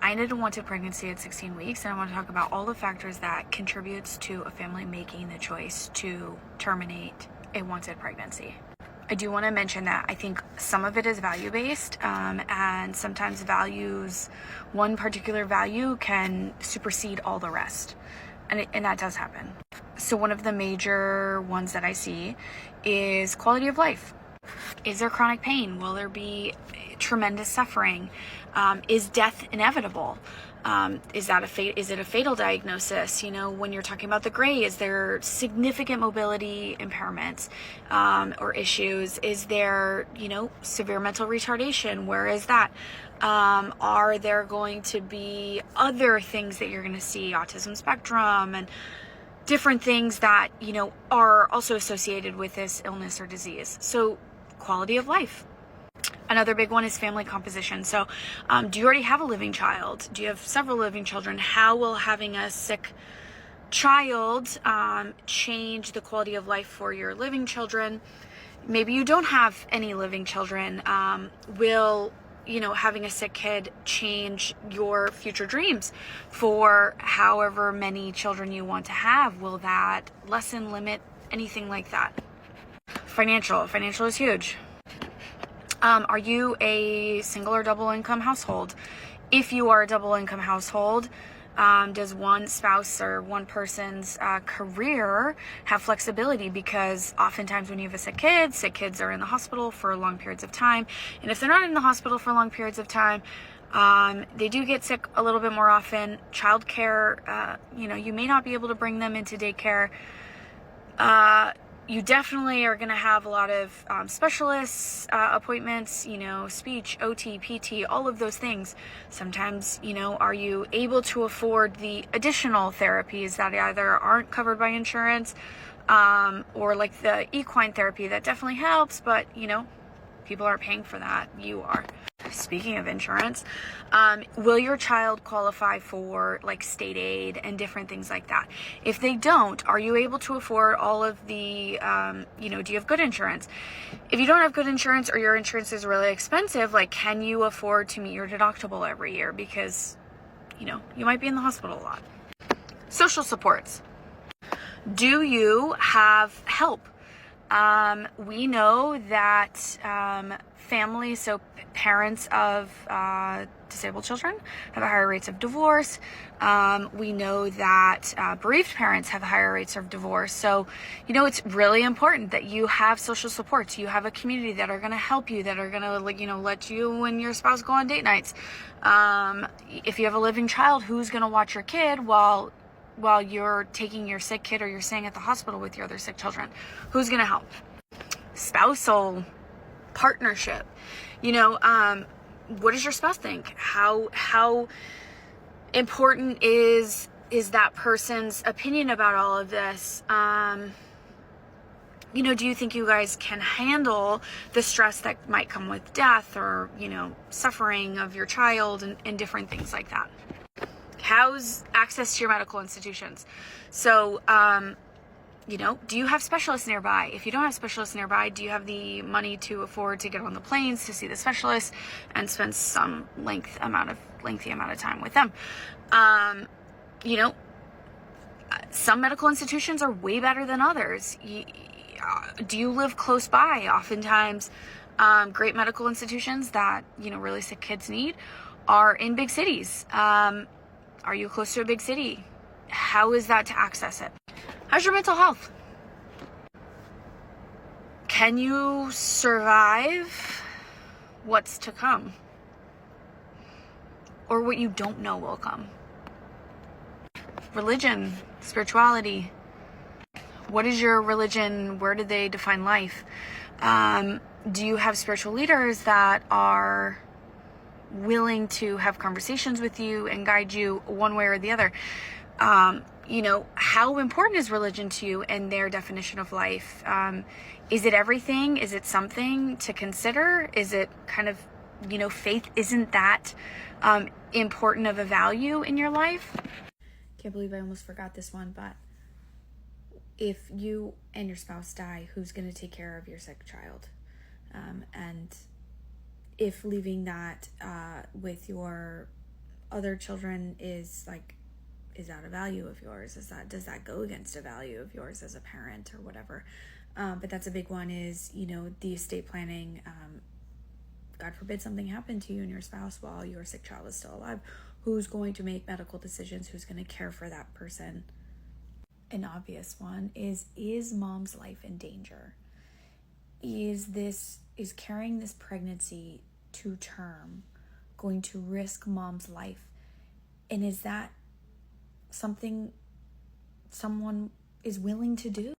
I ended a wanted pregnancy at 16 weeks, and I want to talk about all the factors that contributes to a family making the choice to terminate a wanted pregnancy. I do want to mention that I think some of it is value-based, and sometimes one particular value can supersede all the rest, and that does happen. So one of the major ones that I see is quality of life. Is there chronic pain? Will there be tremendous suffering? Is death inevitable? Is it a fatal diagnosis? When you're talking about the gray, is there significant mobility impairments or issues? Is there, severe mental retardation? Where is that? Are there going to be other things that you're going to see, autism spectrum and different things that, are also associated with this illness or disease? So quality of life. Another big one is family composition. So do you already have a living child? Do you have several living children? How will having a sick child change the quality of life for your living children? Maybe you don't have any living children. Will having a sick kid change your future dreams for however many children you want to have? Will that lessen, limit, anything like that? Financial is huge. Are you a single or double income household? If you are a double income household, does one spouse or one person's career have flexibility? Because oftentimes when you have a sick kids are in the hospital for long periods of time. And if they're not in the hospital for long periods of time, they do get sick a little bit more often. Childcare, you may not be able to bring them into daycare. You definitely are going to have a lot of specialists appointments, speech, OT, PT, all of those things. Sometimes, are you able to afford the additional therapies that either aren't covered by insurance or like the equine therapy that definitely helps, but, people aren't paying for that. You are. Speaking of insurance, will your child qualify for like state aid and different things like that? If they don't, are you able to afford all of the, do you have good insurance? If you don't have good insurance or your insurance is really expensive, like can you afford to meet your deductible every year? Because, you might be in the hospital a lot. Social supports. Do you have help? We know that families, so parents of disabled children have higher rates of divorce. We know that bereaved parents have higher rates of divorce. So, it's really important that you have social supports. You have a community that are going to help you, that are going to, let you and your spouse go on date nights. If you have a living child, who's going to watch your kid while you're taking your sick kid or you're staying at the hospital with your other sick children? Who's going to help? Spousal partnership. What does your spouse think? How important is that person's opinion about all of this? Do you think you guys can handle the stress that might come with death or, suffering of your child and different things like that? How's access to your medical institutions? So, do you have specialists nearby? If you don't have specialists nearby, do you have the money to afford to get on the planes to see the specialists and spend some lengthy amount of time with them? Some medical institutions are way better than others. Do you live close by? Oftentimes, great medical institutions that, really sick kids need are in big cities. Are you close to a big city? How is that to access it? How's your mental health? Can you survive what's to come? Or what you don't know will come? Religion, spirituality. What is your religion? Where do they define life? Do you have spiritual leaders that are willing to have conversations with you and guide you one way or the other? How important is religion to you and their definition of life? Is it everything? Is it something to consider? Is it kind of, faith isn't that important of a value in your life? Can't believe I almost forgot this one, but if you and your spouse die, who's going to take care of your sick child? And if leaving that with your other children is like, is that a value of yours? Does that go against a value of yours as a parent or whatever? But that's a big one, is, the estate planning. God forbid something happened to you and your spouse while your sick child is still alive. Who's going to make medical decisions? Who's going to care for that person? An obvious one is mom's life in danger? Is carrying this pregnancy to term going to risk mom's life? And is that something someone is willing to do?